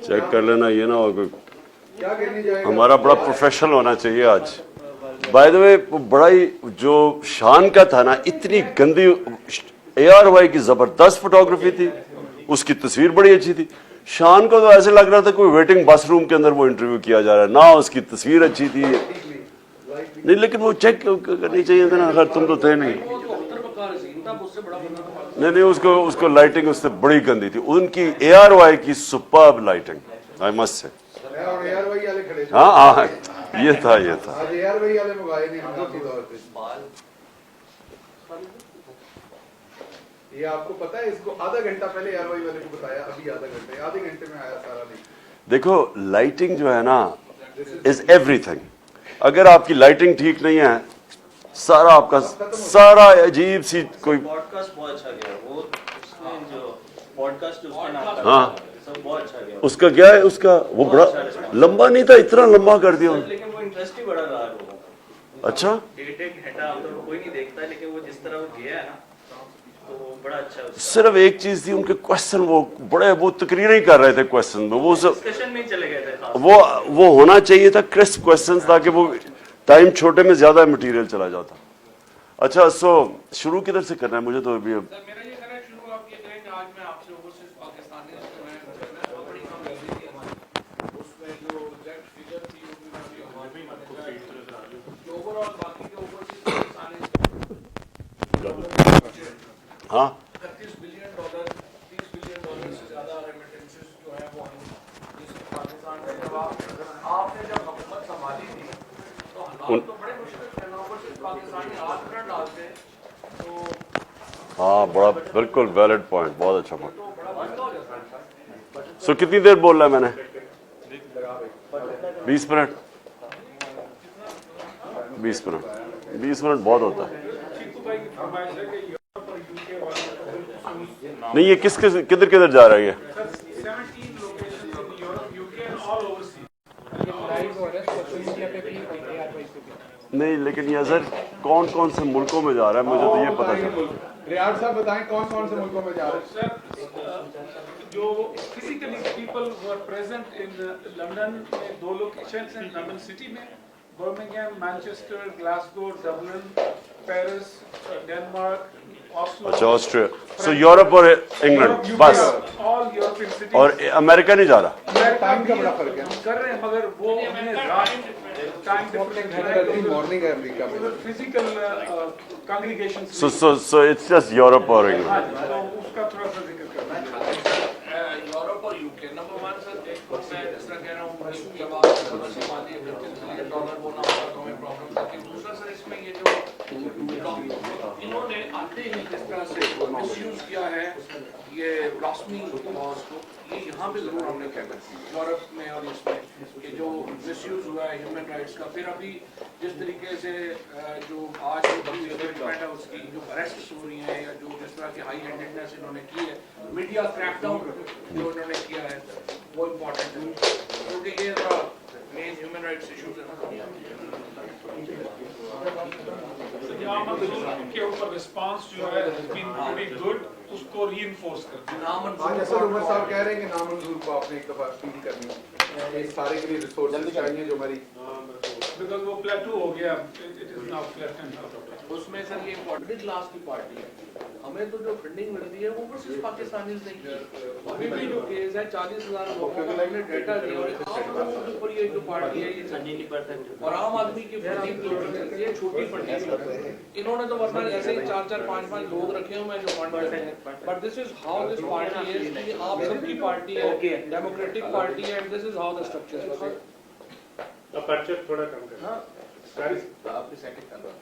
Check कर लेना, ये ना हो कोई, हमारा बड़ा प्रोफेशनल होना चाहिए आज। बाय द वे बड़ा ही जो शान का था ना, इतनी गंदी ARY की जबरदस्त फोटोग्राफी थी, उसकी तस्वीर बड़ी अच्छी थी। शान को तो ऐसे लग रहा था कोई वेटिंग बस रूम के अंदर वो इंटरव्यू किया जा रहा है ना, उसकी तस्वीर अच्छी थी नहीं, लेकिन वो चेक करनी चाहिए था ना, अगर तुम तो थे नहीं। नहीं, उसको लाइटिंग उससे बड़ी गंदी थी, उनकी ARY की superb lighting, I must say. हाँ हाँ, ये था ये आपको पता है, इसको आधा घंटा पहले ARY वाले को बताया, अभी आधे घंटे में आया सारा नहीं। देखो लाइटिंग जो है ना इज एवरीथिंग। अगर आपकी लाइटिंग ठीक नहीं है, सारा आपका सारा अजीब सी कोई पॉडकास्ट बहुत अच्छा गया, वो उसमें जो पॉडकास्ट उसका नाम, हाँ सब बहुत अच्छा गया। उसका क्या है, उसका वो बड़ा लंबा नहीं था, इतना लंबा कर दिया, लेकिन वो इंटरेस्ट ही बड़ा रहा लोगों को। अच्छा एक घंटा तो कोई नहीं देखता, लेकिन वो जिस तरह वो गया है ना, तो बड़ा अच्छा। सिर्फ एक चीज थी, उनके क्वेश्चन वो बड़े, वो तकरीर ही कर रहे थे क्वेश्चन में, वो सब डिस्कशन में चले गए थे। वो होना चाहिए था क्रिस्प क्वेश्चंस, ताकि वो टाइम छोटे में ज्यादा मटेरियल चला जाता। अच्छा, सो शुरू किधर से करना है, मुझे तो अभी मेरा ये कहना है शुरू आप ये करें कि आज मैं आपसे ओवरसीज पाकिस्तानी बड़ी कम गलती थी हमारी, उसमें जो एग्जैक्ट फिगर थी वो भी ओवरऑल बाकी के ओवरसीज पाकिस्तानी हाँ $31 बिलियन, $30 बिलियन से ज्यादा रेमिटेंसेस जो है वो पाकिस्तान से। जब आपने जब हुकूमत संभाली थी तो हालात तो बड़े मुश्किल थे ना, ओवरसीज पाकिस्तानी हाथ न डालते तो हाँ, बड़ा बिल्कुल वैलिड पॉइंट, बहुत अच्छा पॉइंट। सो कितनी देर बोल रहा है मैंने? 20 मिनट 20 मिनट 20 मिनट बहुत होता है। नहीं, ये किधर किधर जा रहा है ये? नहीं, लेकिन ये सर कौन कौन से मुल्कों में जा रहा है, मुझे तो ये पता चला। रियाज साहब बताएं कौन कौन से मुल्कों में जा रहे हैं? जो physically people who are present in London में 2 लोकेशंस हैं, लंदन सिटी में Birmingham, Manchester, Glasgow, Dublin, Paris, Denmark, Oslo. अच्छा, ऑस्ट्रिया, सो यूरोप और इंग्लैंड बस, ऑल यूरोपियन सिटीज। और अमेरिका नहीं जा रहा? टाइम का बड़ा फर्क है, कर रहे हैं, मगर वो अपने टाइम डिफरेंट मॉर्निंग है अमेरिका में, physical congregation. So it's just Europe और इंग्लैंड। तो उसका थोड़ा सा जिक्र करना है। यूरोप और यूके नंबर 1 सर, एक तो मैं जिस तरह कह रहा हूँ जब आप $31 बिलियन वो ना होगा तो हमें प्रॉब्लम था। दूसरा सर, इसमें ये जो इन्होंने आते ही जिस तरह से मिसयूज किया है ये ब्लास्फेमी लॉज को, ये यहाँ पे जरूर हमने कहना यूरोप में और इसमें कि जो मिसयूज हुआ है ह्यूमन राइट्स का। फिर अभी जिस तरीके से जो आज डिवेलपमेंट है उसकी जो अरेस्ट हो रही है, या जो जिस तरह की हाई हैंडेडनेस इन्होंने की है, मीडिया क्रैकडाउन जो इन्होंने किया है वो इम्पोर्टेंट है, क्योंकि ये मेन ह्यूमन राइट्स इशूज है ना। के ऊपर रिस्पांस जो है वेरी गुड, उसको रीइंफोर्स करते हैं। जैसा उमर साहब कह रहे हैं कि नामंजूर को आपने एक दफा अपील करनी है, इस सारे के लिए रिसोर्सेज चाहिए जो हमारी, बिकॉज़ वो प्लेटू हो गया, इट इज नाउ फ्लैटेंड। उसमें सर ये इम्पोर्टेंट क्लास की पार्टी है, हमें तो जो फंडिंग मिलती है वो सिर्फ पाकिस्तानी नहीं की। अभी भी जो केस है 40,000 लोगों का हमने डेटा दिया, और आम लोगों के ऊपर ये जो पार्टी है ये 30% और आम आदमी की फंडिंग ये छोटी फंडिंग। इन्होंने तो वरना ऐसे ही 4-4, 5-5 लोग रखे हुए हैं जो फंड करते हैं, but this is how this party is कि आप सबकी पार्टी है, डेमोक्रेटिक पार्टी है, and this is how the structure है। अपर्चर थोड़ा कम कर। हां सर, आपकी सेकंड कर रहा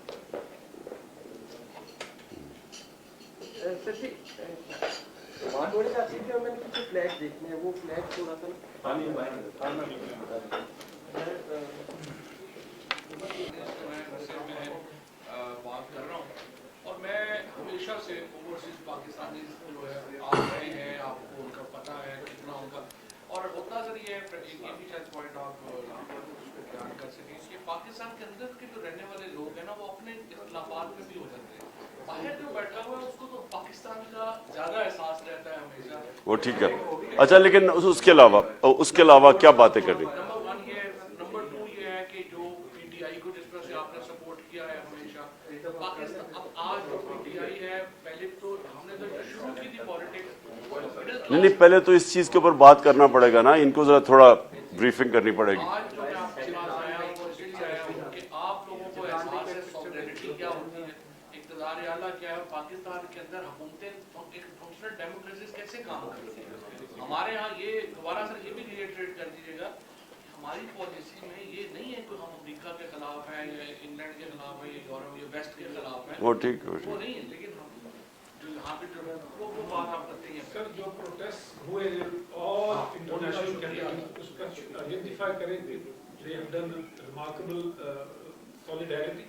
सच्ची वहाँ थोड़ी सा चीज़ है, मैंने कुछ फ्लैग देखने हैं, वो फ्लैग थोड़ा सा पानी बात कर रहा हूँ, और मैं हमेशा से ओवरसीज पाकिस्तानी जो है आ रहे हैं, आपको उनका पता है कितना उनका, और होता सर ये भी शायद पॉइंट आप ध्यान कर सकें कि पाकिस्तान के अंदर के जो रहने वाले लोग हैं ना, वो अपने इख्तलाफात में भी हो जाते हैं, बाहर जो बैठा हुआ है उसको तो पाकिस्तान का ज्यादा एहसास रहता है हमेशा। वो ठीक है, اچھا لیکن اس کے علاوہ کیا باتیں کرنی؟ نمبر 1 یہ ہے، نمبر 2 یہ ہے کہ جو پی ٹی آئی کو جس طرح سے آپ نے سپورٹ کیا ہے ہمیشہ پاکستان، اب آج جو پی ٹی آئی ہے، پہلے تو ہم نے تو شروع کی تھی پالیٹکس، نہیں پہلے تو اس چیز کے اوپر بات کرنا پڑے گا نا، ان کو ذرا تھوڑا بریفنگ کرنی پڑے گی. آج جو میں آپ کے پاس آیا ہوں وہ اس لیے آیا ہوں کہ آپ لوگوں کو احساس ہے سوورینٹی کیا ہوتی ہے، اقتدار اعلیٰ کیا ہے، پاکستان کے اندر حکومتیں ایک فنکشنل ڈیموکریسی کیسے کام کرتی ہیں. ہمارے ہاں یہ دوبارہ سر یہ بھی ریٹریٹ کر دیجیے گا، ہماری پالیسی میں یہ نہیں ہے کہ ہم امریکہ کے خلاف ہیں یا انگلینڈ کے خلاف ہیں یا یورپ یا ویسٹ کے خلاف ہیں، وہ ٹھیک وہ نہیں ہے، لیکن ہم جو یہاں پہ جو وہ بات آپ کرتے ہیں سر جو پروٹیسٹ ہوئے all international community اس کا identify کریں گے. They have done remarkable solidarity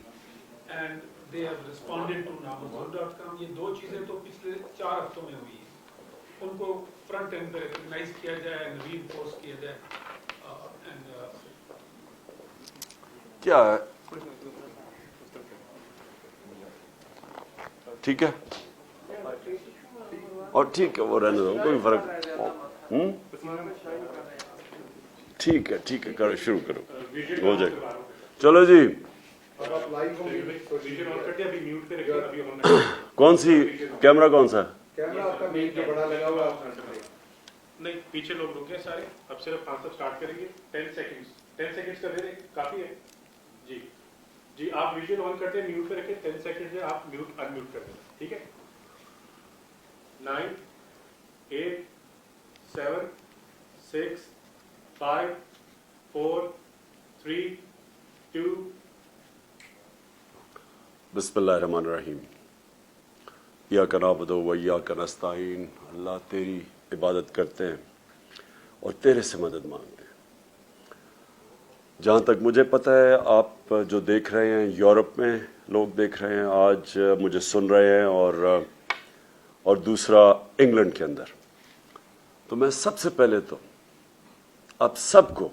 and they have responded to namanzur.com. یہ دو چیزیں تو پچھلے 4 ہفتوں میں ہوئی ہیں، ان کو فرنٹ اینڈ پہ ریکگنائز کیا جائے اینڈ ری انفورس کیا جائے. کیا ہے ٹھیک ہے اور ٹھیک ہے وہ رہنے دو، کوئی فرق. ٹھیک ہے کرو، شروع کرو، ہو جائے گا. چلو جی، کون سی کیمرہ کون سا؟ کیمرہ آپ کا مین جو بڑا لگا ہوا ہے نہیں، پیچھے لوگ رکے سارے. اب صرف خان صاحب اسٹارٹ کریں گے. 10 سیکنڈز کا دے دیں، کافی ہے. جی آپ ویژن آن کرتے ہیں، میوٹ پہ رکھیں. 10 سیکنڈ سے آپ میوٹ ان میوٹ کر دیں، ٹھیک ہے. 9 8 7 6 5 4 3 2. بسم اللہ الرحمن الرحیم. ایاک نعبد و ایاک نستعین. اللہ تیری عبادت کرتے ہیں اور تیرے سے مدد مانگتے ہیں. جہاں تک مجھے پتہ ہے آپ جو دیکھ رہے ہیں یورپ میں لوگ دیکھ رہے ہیں، آج مجھے سن رہے ہیں، اور دوسرا انگلینڈ کے اندر. تو میں سب سے پہلے تو آپ سب کو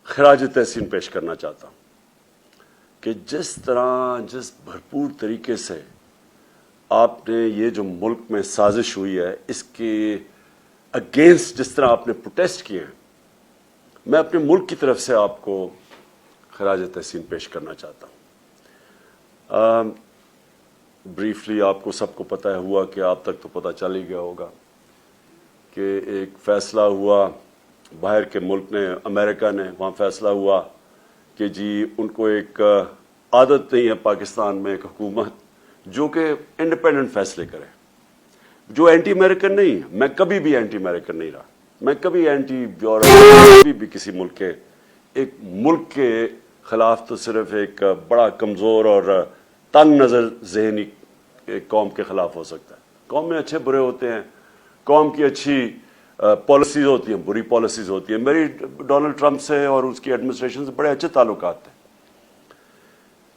خراج تحسین پیش کرنا چاہتا ہوں کہ جس بھرپور طریقے سے آپ نے یہ جو ملک میں سازش ہوئی ہے اس کے اگینسٹ جس طرح آپ نے پروٹیسٹ کیے ہیں، میں اپنے ملک کی طرف سے آپ کو خراج تحسین پیش کرنا چاہتا ہوں. بریفلی آپ کو سب کو پتہ ہوا کہ آپ تک تو پتہ چل ہی گیا ہوگا کہ ایک فیصلہ ہوا باہر کے ملک نے، امریکہ نے، وہاں فیصلہ ہوا کہ جی ان کو ایک عادت نہیں ہے پاکستان میں ایک حکومت جو کہ انڈیپینڈنٹ فیصلے کرے، جو اینٹی امریکن نہیں ہے. میں کبھی بھی اینٹی امریکن نہیں رہا، میں کبھی اینٹی یورپ بھی کسی ایک ملک کے خلاف تو صرف ایک بڑا کمزور اور تنگ نظر ذہنی ایک قوم کے خلاف ہو سکتا ہے. قوم میں اچھے برے ہوتے ہیں، قوم کی اچھی پالیسیز ہوتی ہیں، بری پالیسیز ہوتی ہیں. میری ڈونلڈ ٹرمپ سے اور اس کی ایڈمنسٹریشن سے بڑے اچھے تعلقات تھے،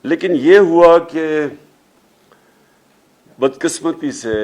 لیکن یہ ہوا کہ بدقسمتی سے